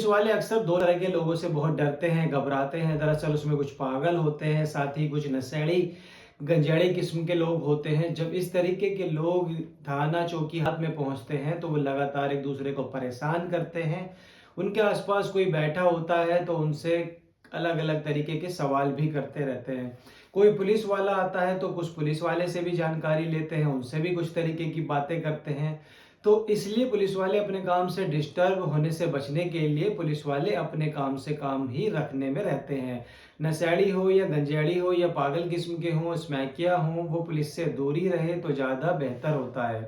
Police वाले अक्सर दो तरह के लोगों से बहुत डरते हैं, घबराते हैं। दरअसल उसमें कुछ पागल होते हैं, साथ ही कुछ नशेड़ी, गंजेड़ी किस्म के लोग होते हैं। जब इस तरीके के लोग थाना चौकी हाथ में पहुंचते हैं तो वो लगातार एक दूसरे को परेशान करते हैं। उनके आसपास कोई बैठा होता है तो उनसे अलग अलग तरीके के सवाल भी करते रहते हैं। कोई पुलिस वाला आता है तो कुछ पुलिस वाले से भी जानकारी लेते हैं, उनसे भी कुछ तरीके की बातें करते हैं। तो इसलिए पुलिस वाले अपने काम से डिस्टर्ब होने से बचने के लिए पुलिस वाले अपने काम से काम ही रखने में रहते हैं। नशेड़ी हो या गंजेड़ी हो या पागल किस्म के हों, स्मैकिया हों, वो पुलिस से दूर ही रहे तो ज़्यादा बेहतर होता है।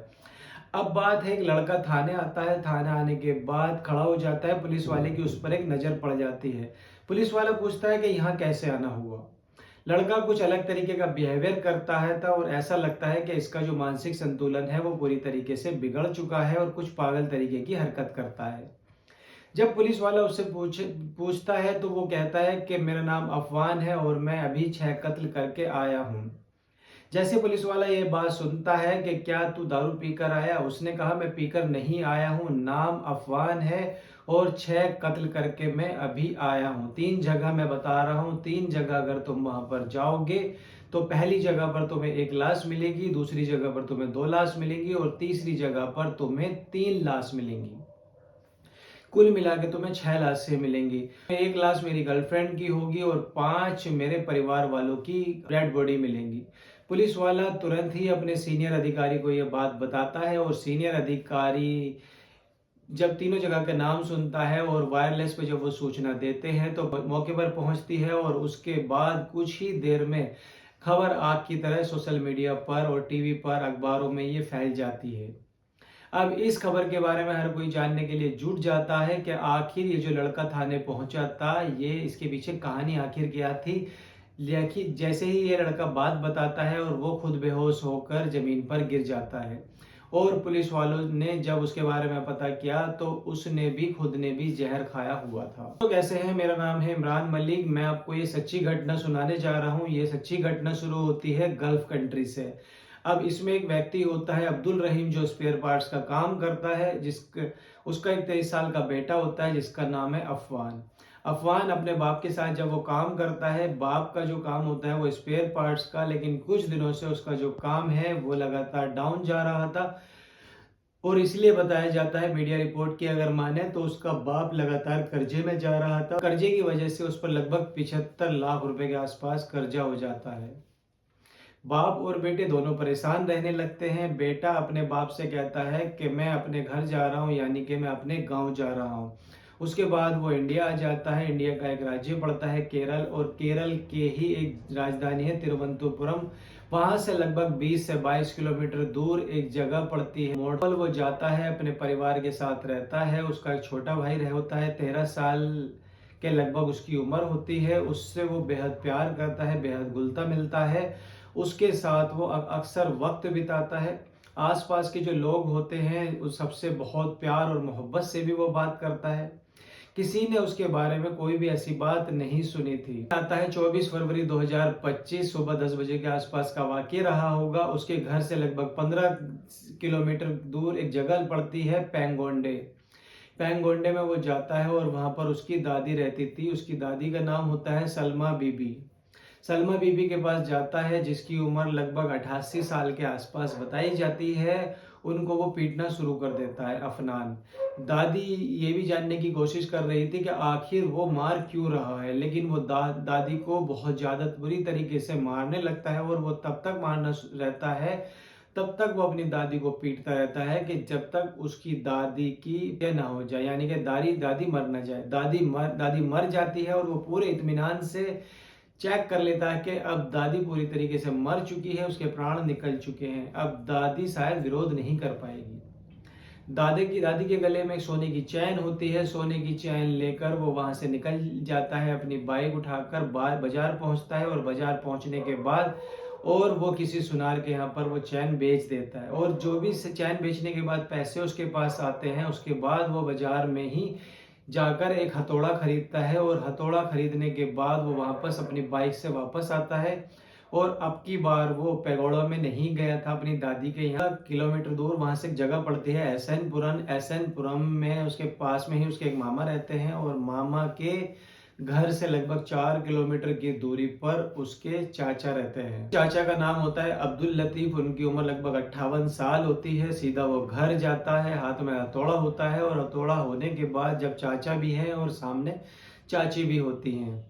अब बात है, एक लड़का थाने आता है, थाने आने के बाद खड़ा हो जाता है, पुलिस वाले की उस पर एक नज़र पड़ जाती है। पुलिस वाला पूछता है कि यहाँ कैसे आना हुआ। लड़का कुछ अलग तरीके का बिहेवियर करता है था और ऐसा लगता है कि इसका जो मानसिक संतुलन है वो पूरी तरीके से बिगड़ चुका है और कुछ पागल तरीके की हरकत करता है। जब पुलिस वाला उससे पूछता है तो वो कहता है कि मेरा नाम अफवान है और मैं अभी 6 कत्ल करके आया हूँ। जैसे पुलिस वाला ये बात सुनता है कि क्या तू दारू पीकर आया, उसने कहा मैं पीकर नहीं आया हूँ, नाम अफवान है और 6 कत्ल करके मैं अभी आया हूँ। 3 जगह मैं बता रहा हूँ, 3 जगह अगर तुम वहां पर जाओगे तो पहली जगह पर तुम्हें 1 लाश मिलेगी, दूसरी जगह पर तुम्हें 2 लाश मिलेंगी और तीसरी जगह पर तुम्हें 3 लाश मिलेंगी। कुल मिला के तुम्हें 6 लाशें मिलेंगी। 1 लाश मेरी गर्लफ्रेंड की होगी और 5 मेरे परिवार वालों की डेड बॉडी मिलेंगी। पुलिस वाला तुरंत ही अपने सीनियर अधिकारी को यह बात बताता है और सीनियर अधिकारी जब तीनों जगह का नाम सुनता है और वायरलेस पे जब वो सूचना देते हैं तो मौके पर पहुंचती है और उसके बाद कुछ ही देर में खबर आग की तरह सोशल मीडिया पर और टीवी पर, अखबारों में ये फैल जाती है। अब इस खबर के बारे में हर कोई जानने के लिए जुट जाता है कि आखिर ये जो लड़का थाने पहुंचा था, ये इसके पीछे कहानी आखिर क्या थी। लेकिन जैसे ही ये लड़का बात बताता है और वो खुद बेहोश होकर जमीन पर गिर जाता है और पुलिस वालों ने जब उसके बारे में पता किया तो उसने भी खुद ने भी जहर खाया हुआ था। तो कैसे हैं, मेरा नाम है इमरान मलिक। मैं आपको ये सच्ची घटना सुनाने जा रहा हूँ। ये सच्ची घटना शुरू होती है गल्फ कंट्री से। अब इसमें एक व्यक्ति होता है अब्दुल रहीम, जो स्पेयर पार्ट्स का काम करता है, उसका एक 23 साल का बेटा होता है जिसका नाम है अफवान। अफवान अपने बाप के साथ जब वो काम करता है, बाप का जो काम होता है वो स्पेयर पार्ट्स का, लेकिन कुछ दिनों से उसका जो काम है वो लगातार डाउन जा रहा था और इसलिए बताया जाता है, मीडिया रिपोर्ट की अगर माने तो उसका बाप लगातार कर्जे में जा रहा था। कर्जे की वजह से उस पर लगभग 75 लाख रुपए के आसपास कर्जा हो जाता है। बाप और बेटे दोनों परेशान रहने लगते हैं। बेटा अपने बाप से कहता है कि मैं अपने घर जा रहा हूँ, यानी कि मैं अपने गांव जा रहा हूँ। उसके बाद वो इंडिया आ जाता है। इंडिया का एक राज्य पड़ता है केरल और केरल के ही एक राजधानी है तिरुवनंतपुरम। वहां से लगभग 20 से 22 किलोमीटर दूर एक जगह पड़ती है मोड़ल। वो जाता है, अपने परिवार के साथ रहता है। उसका एक छोटा भाई रह होता है, 13 साल के लगभग उसकी उम्र होती है। उससे वो बेहद प्यार करता है, बेहद घुलता मिलता है। उसके साथ वो अक्सर वक्त बिताता है। आसपास के जो लोग होते हैं उस सबसे बहुत प्यार और मोहब्बत से भी वो बात करता है। किसी ने उसके बारे में कोई भी ऐसी बात नहीं सुनी थी। आता है 24 फरवरी 2025 सुबह 10 बजे के आसपास का वाकया रहा होगा। उसके घर से लगभग 15 किलोमीटर दूर एक जगह पड़ती है पैंगोंडे। पैंगोंडे में वो जाता है और वहां पर उसकी दादी रहती थी। उसकी दादी का नाम होता है सलमा बीबी। सलमा बीबी के पास जाता है, जिसकी उम्र लगभग 88 साल के आसपास बताई जाती है। उनको वो पीटना शुरू कर देता है अफनान। दादी ये भी जानने की कोशिश कर रही थी कि आखिर वो मार क्यों रहा है, लेकिन वो दादी को बहुत ज़्यादा बुरी तरीके से मारने लगता है और वो तब तक मारना रहता है, तब तक वो अपनी दादी को पीटता रहता है कि जब तक उसकी दादी की हत्या ना हो जाए, यानी कि दादी दादी मर ना जाए। दादी मर जाती है और वो पूरे इत्मीनान से चेक कर लेता है कि अब दादी पूरी तरीके से मर चुकी है, उसके प्राण निकल चुके हैं। अब दादी शायद विरोध नहीं कर पाएगी। दादी के गले में सोने की चैन होती है। सोने की चैन लेकर वो वहां से निकल जाता है, अपनी बाइक उठाकर बाजार पहुंचता है और बाजार पहुंचने के बाद और वो किसी सुनार के यहाँ पर वो चैन बेच देता है और जो भी चैन बेचने के बाद पैसे उसके पास आते हैं, उसके बाद वो बाजार में ही जाकर एक हथौड़ा खरीदता है और हथौड़ा खरीदने के बाद वो वापस अपनी बाइक से वापस आता है और अब की बार वो पैगोडा में नहीं गया था अपनी दादी के यहाँ, किलोमीटर दूर वहाँ से एक जगह पड़ती है एसएन पुरम में, उसके पास में ही उसके एक मामा रहते हैं और मामा के घर से लगभग 4 किलोमीटर की दूरी पर उसके चाचा रहते हैं। चाचा का नाम होता है अब्दुल लतीफ, उनकी उम्र लगभग 58 साल होती है। सीधा वो घर जाता है, हाथ में हथौड़ा होता है और हथौड़ा होने के बाद जब चाचा भी हैं और सामने चाची भी होती हैं,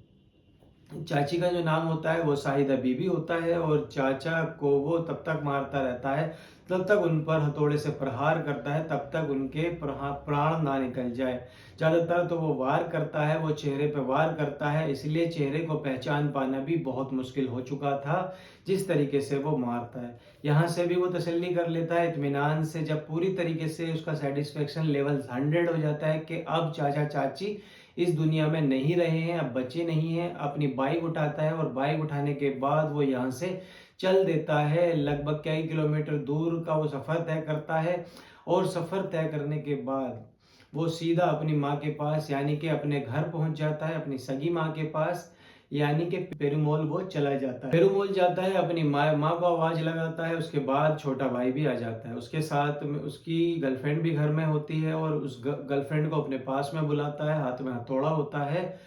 चाची का जो नाम होता है वो शाहिदा बीबी होता है और चाचा को वो तब तक मारता रहता है, तब तक उन पर हथौड़े से प्रहार करता है, तब तक उनके प्राण ना निकल जाए। ज़्यादातर तो वो वार करता है, वो चेहरे पे वार करता है, इसलिए चेहरे को पहचान पाना भी बहुत मुश्किल हो चुका था जिस तरीके से वो मारता है। यहाँ से भी वो तसल्ली कर लेता है इत्मीनान से, जब पूरी तरीके से उसका सेटिस्फेक्शन लेवल 100 हो जाता है कि अब चाचा चाची इस दुनिया में नहीं रहे हैं, अब बचे नहीं हैं। अपनी बाइक उठाता है और बाइक उठाने के बाद वो यहाँ से चल देता है। लगभग कई किलोमीटर दूर का वो सफ़र तय करता है और सफ़र तय करने के बाद वो सीधा अपनी माँ के पास यानी कि अपने घर पहुँच जाता है, अपनी सगी माँ के पास, यानी कि पेरुमल वो चला जाता है। पेरुमल जाता है, अपनी माँ को आवाज़ लगाता है, उसके बाद छोटा भाई भी आ जाता है। उसके साथ में उसकी गर्लफ्रेंड भी घर में होती है और उस गर्लफ्रेंड को अपने पास में बुलाता है, हाथ में हथौड़ा होता है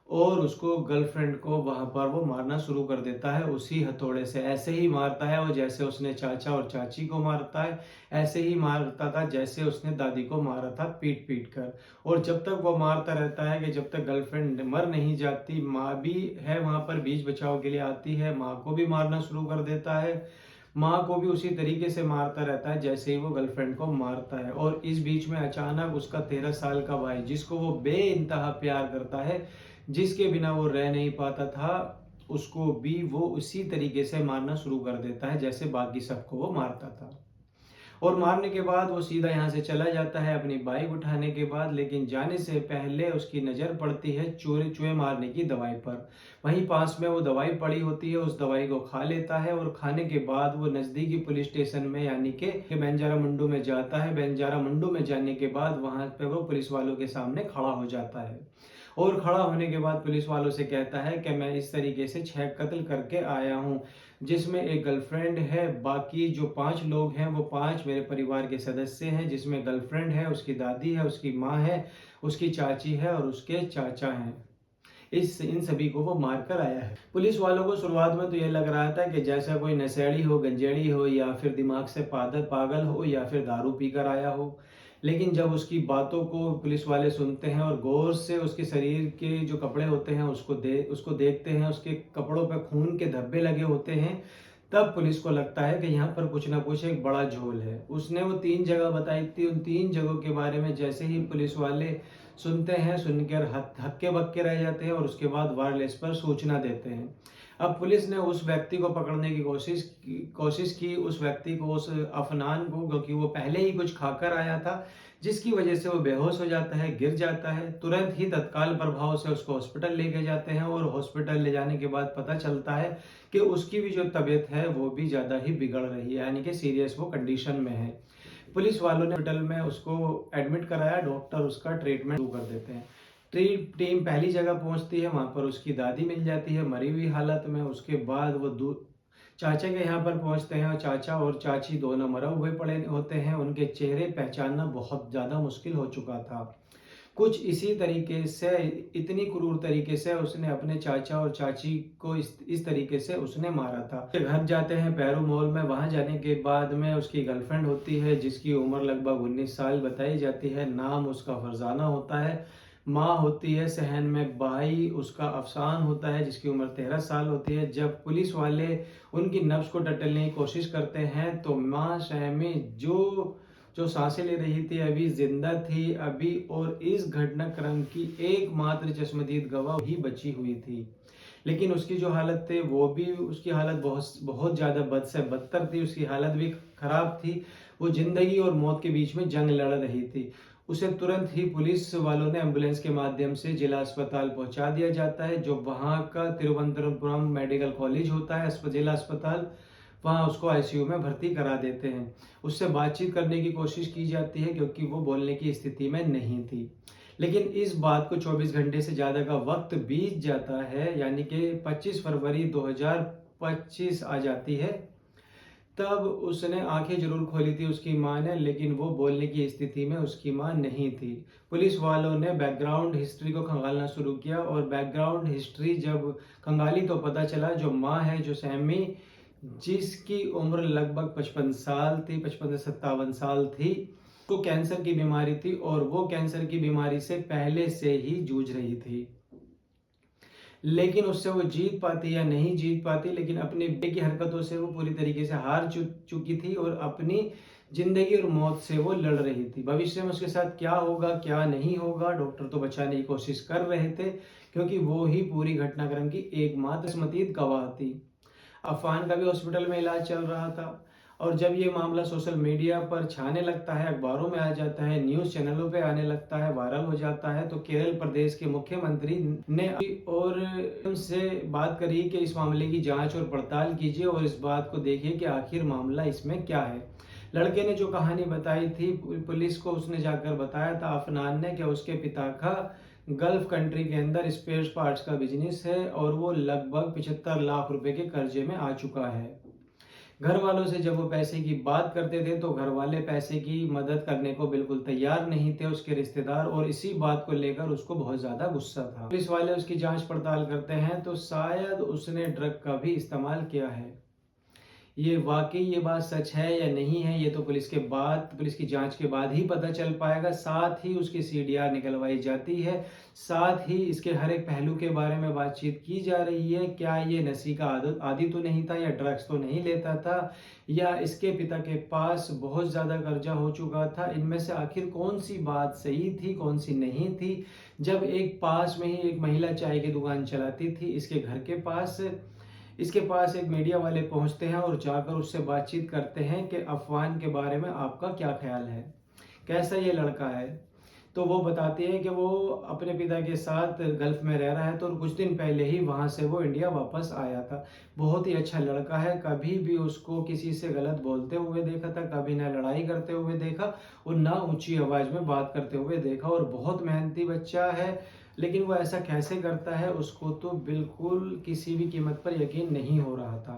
और उसको गर्लफ्रेंड को वहां पर वो मारना शुरू कर देता है उसी हथौड़े से। ऐसे ही मारता है और जैसे उसने चाचा और चाची को मारता है, ऐसे ही मारता था जैसे उसने दादी को मारा था, पीट पीट कर। और जब तक वो मारता रहता है कि जब तक गर्लफ्रेंड मर नहीं जाती। माँ भी है वहां पर बीच बचाव के लिए आती है, माँ को भी मारना शुरू कर देता है, माँ को भी उसी तरीके से मारता रहता है जैसे ही वो गर्लफ्रेंड को मारता है। और इस बीच में अचानक उसका 13 साल का भाई, जिसको वो बेइंतहा प्यार करता है, जिसके बिना वो रह नहीं पाता था, उसको भी वो उसी तरीके से मारना शुरू कर देता है जैसे बाकी सबको वो मारता था। और मारने के बाद वो सीधा यहाँ से चला जाता है अपनी बाइक उठाने के बाद, लेकिन जाने से पहले उसकी नज़र पड़ती है चूहे मारने की दवाई पर। वहीं पास में वो दवाई पड़ी होती है, उस दवाई को खा लेता है और खाने के बाद वो नज़दीकी पुलिस स्टेशन में यानी कि बंजारा मुंडू में जाता है। बंजारा मुंडू में जाने के बाद वहाँ पे वो पुलिस वालों के सामने खड़ा हो जाता है और खड़ा होने के बाद पुलिस वालों से कहता है कि मैं इस तरीके से 6 कत्ल करके आया हूँ, जिसमें एक गर्लफ्रेंड है, बाकी जो 5 लोग हैं वो 5 मेरे परिवार के सदस्य हैं, जिसमें गर्लफ्रेंड है, उसकी दादी है, उसकी माँ है, उसकी चाची है और उसके चाचा हैं। इन सभी को वो मार कर आया है। पुलिस वालों को शुरुआत में तो ये लग रहा था कि जैसा कोई नशेड़ी हो, गंजेड़ी हो या फिर दिमाग से पागल हो या फिर दारू पीकर आया हो। लेकिन जब उसकी बातों को पुलिस वाले सुनते हैं और गौर से उसके शरीर के जो कपड़े होते हैं उसको देखते हैं, उसके कपड़ों पर खून के धब्बे लगे होते हैं, तब पुलिस को लगता है कि यहाँ पर कुछ ना कुछ एक बड़ा झोल है। उसने वो 3 जगह बताई थी, उन 3 जगहों के बारे में जैसे ही पुलिस वाले सुनते हैं, सुनकर हक्के बक्के रह जाते हैं और उसके बाद वायरलेस पर सूचना देते हैं। अब पुलिस ने उस व्यक्ति को पकड़ने की कोशिश की, उस व्यक्ति को, उस अफनान को, क्योंकि वो पहले ही कुछ खाकर आया था, जिसकी वजह से वो बेहोश हो जाता है, गिर जाता है। तुरंत ही तत्काल प्रभाव से उसको हॉस्पिटल लेके जाते हैं और हॉस्पिटल ले जाने के बाद पता चलता है कि उसकी भी जो तबीयत है वो भी ज़्यादा ही बिगड़ रही है, यानी कि सीरियस वो कंडीशन में है। पुलिस वालों ने हॉस्पिटल में उसको एडमिट कराया, डॉक्टर उसका ट्रीटमेंट शुरू कर देते हैं। टीम पहली जगह पहुंचती है, वहां पर उसकी दादी मिल जाती है मरी हुई हालत में। उसके बाद वो चाचा के यहाँ पर पहुंचते हैं और चाचा और चाची दोनों मरे हुए पड़े होते हैं। उनके चेहरे पहचानना बहुत ज़्यादा मुश्किल हो चुका था। कुछ इसी तरीके से, इतनी क्रूर तरीके से उसने अपने चाचा और चाची को इस तरीके से उसने मारा था। घर जाते हैं पैरू मॉल में, वहां जाने के बाद में उसकी गर्लफ्रेंड होती है जिसकी उम्र लगभग 19 साल बताई जाती है, नाम उसका फरजाना होता है। माँ होती है सहन में, भाई उसका अफसान होता है जिसकी उम्र 13 साल होती है। जब पुलिस वाले उनकी नब्ज को टटोलने की कोशिश करते हैं तो माँ शहमी जो सांसें ले रही थी अभी जिंदा थी अभी, और इस घटनाक्रम की एकमात्र चश्मदीद गवाह ही बची हुई थी। लेकिन उसकी जो हालत थी वो भी, उसकी हालत बहुत बहुत ज़्यादा बद से बदतर थी, उसकी हालत भी खराब थी। वो जिंदगी और मौत के बीच में जंग लड़ रही थी। उसे तुरंत ही पुलिस वालों ने एम्बुलेंस के माध्यम से जिला अस्पताल पहुंचा दिया जाता है, जो वहां का तिरुवनंतपुरम मेडिकल कॉलेज होता है, जिला अस्पताल। वहाँ उसको आईसीयू में भर्ती करा देते हैं। उससे बातचीत करने की कोशिश की जाती है क्योंकि वो बोलने की स्थिति में नहीं थी। लेकिन इस बात को 24 घंटे से ज़्यादा का वक्त बीत जाता है, यानी कि 25 फरवरी 25 आ जाती है। तब उसने आंखें जरूर खोली थी उसकी मां ने, लेकिन वो बोलने की स्थिति में उसकी मां नहीं थी। पुलिस वालों ने बैकग्राउंड हिस्ट्री को खंगालना शुरू किया और बैकग्राउंड हिस्ट्री जब खंगाली तो पता चला जो मां है, जो सैमी, जिसकी उम्र लगभग 55 साल थी, 55 से 57 साल थी, तो कैंसर की बीमारी थी और वो कैंसर की बीमारी से पहले से ही जूझ रही थी। लेकिन उससे वो जीत पाती या नहीं जीत पाती, लेकिन अपने बेटे की हरकतों से वो पूरी तरीके से हार चुकी थी और अपनी जिंदगी और मौत से वो लड़ रही थी। भविष्य में उसके साथ क्या होगा क्या नहीं होगा, डॉक्टर तो बचाने की कोशिश कर रहे थे, क्योंकि वो ही पूरी घटनाक्रम की एकमात्र किस्मतीद गवाह थी। अफान का भी हॉस्पिटल में इलाज चल रहा था और जब ये मामला सोशल मीडिया पर छाने लगता है, अखबारों में आ जाता है, न्यूज़ चैनलों पे आने लगता है, वायरल हो जाता है, तो केरल प्रदेश के मुख्यमंत्री ने और उनसे बात करी कि इस मामले की जांच और पड़ताल कीजिए और इस बात को देखिए कि आखिर मामला इसमें क्या है। लड़के ने जो कहानी बताई थी पुलिस को, उसने जाकर बताया था अफनान ने कि उसके पिता का गल्फ कंट्री के अंदर स्पेयर पार्ट्स का बिजनेस है और वो लगभग 75 लाख रुपए के कर्जे में आ चुका है। घर वालों से जब वो पैसे की बात करते थे तो घर वाले पैसे की मदद करने को बिल्कुल तैयार नहीं थे, उसके रिश्तेदार, और इसी बात को लेकर उसको बहुत ज्यादा गुस्सा था। पुलिस वाले उसकी जांच पड़ताल करते हैं तो शायद उसने ड्रग का भी इस्तेमाल किया है। ये वाकई ये बात सच है या नहीं है, ये तो पुलिस की जांच के बाद ही पता चल पाएगा। साथ ही उसकी सीडीआर निकलवाई जाती है, साथ ही इसके हर एक पहलू के बारे में बातचीत की जा रही है। क्या ये नशे का आदी तो नहीं था, या ड्रग्स तो नहीं लेता था, या इसके पिता के पास बहुत ज्यादा कर्जा हो चुका था। इनमें से आखिर कौन सी बात सही थी, कौन सी नहीं थी। जब एक पास में ही एक महिला चाय की दुकान चलाती थी इसके घर के पास, इसके पास एक मीडिया वाले पहुंचते हैं और जाकर उससे बातचीत करते हैं कि अफवान के बारे में आपका क्या ख्याल है, कैसा ये लड़का है। तो वो बताती है कि वो अपने पिता के साथ गल्फ में रह रहा है, तो कुछ दिन पहले ही वहां से वो इंडिया वापस आया था। बहुत ही अच्छा लड़का है, कभी भी उसको किसी से गलत बोलते हुए देखा था, कभी ना लड़ाई करते हुए देखा और ना ऊंची आवाज में बात करते हुए देखा, और बहुत मेहनती बच्चा है। लेकिन वो ऐसा कैसे करता है उसको तो बिल्कुल किसी भी कीमत पर यकीन नहीं हो रहा था।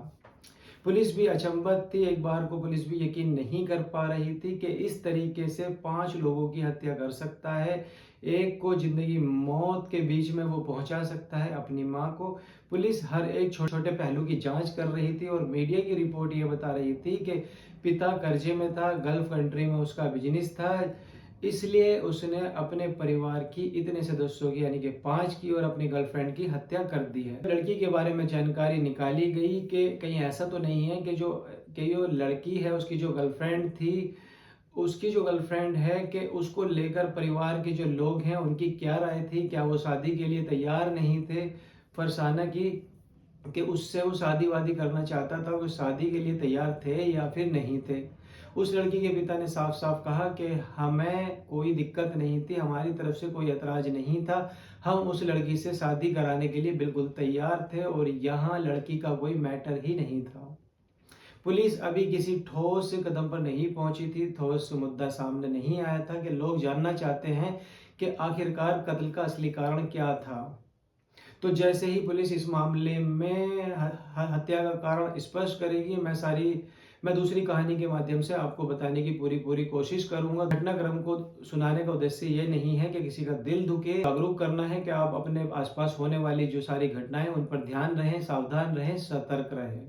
पुलिस भी अचंभित थी, एक बार को पुलिस भी यकीन नहीं कर पा रही थी कि इस तरीके से 5 लोगों की हत्या कर सकता है, एक को जिंदगी मौत के बीच में वो पहुंचा सकता है, अपनी मां को। पुलिस हर एक छोटे छोटे पहलू की जांच कर रही थी और मीडिया की रिपोर्ट ये बता रही थी कि पिता कर्जे में था, गल्फ कंट्री में उसका बिजनेस था, इसलिए उसने अपने परिवार की इतने सदस्यों की यानी कि 5 की और अपनी गर्लफ्रेंड की हत्या कर दी है। लड़की के बारे में जानकारी निकाली गई कि कहीं ऐसा तो नहीं है कि जो लड़की है उसकी जो गर्लफ्रेंड थी, उसकी जो गर्लफ्रेंड है कि उसको लेकर परिवार के जो लोग हैं उनकी क्या राय थी, क्या वो शादी के लिए तैयार नहीं थे। फरसाना की कि उससे वो शादी वादी करना चाहता था, वो शादी के लिए तैयार थे या फिर नहीं थे। उस लड़की के पिता ने साफ साफ कहा कि हमें कोई दिक्कत नहीं थी, हमारी तरफ से कोई ऐतराज नहीं था, हम उस लड़की से शादी कराने के लिए बिल्कुल तैयार थे और यहाँ लड़की का कोई मैटर ही नहीं था। पुलिस अभी किसी ठोस कदम पर नहीं पहुंची थी, ठोस मुद्दा सामने नहीं आया था कि लोग जानना चाहते हैं कि आखिरकार कत्ल का असली कारण क्या था। तो जैसे ही पुलिस इस मामले में हत्या का कारण स्पष्ट करेगी, मैं दूसरी कहानी के माध्यम से आपको बताने की पूरी कोशिश करूंगा। घटनाक्रम को सुनाने का उद्देश्य ये नहीं है कि किसी का दिल दुखे, जागरूक करना है कि आप अपने आसपास होने वाली जो सारी घटनाएं उन पर ध्यान रहें, सावधान रहें, सतर्क रहें।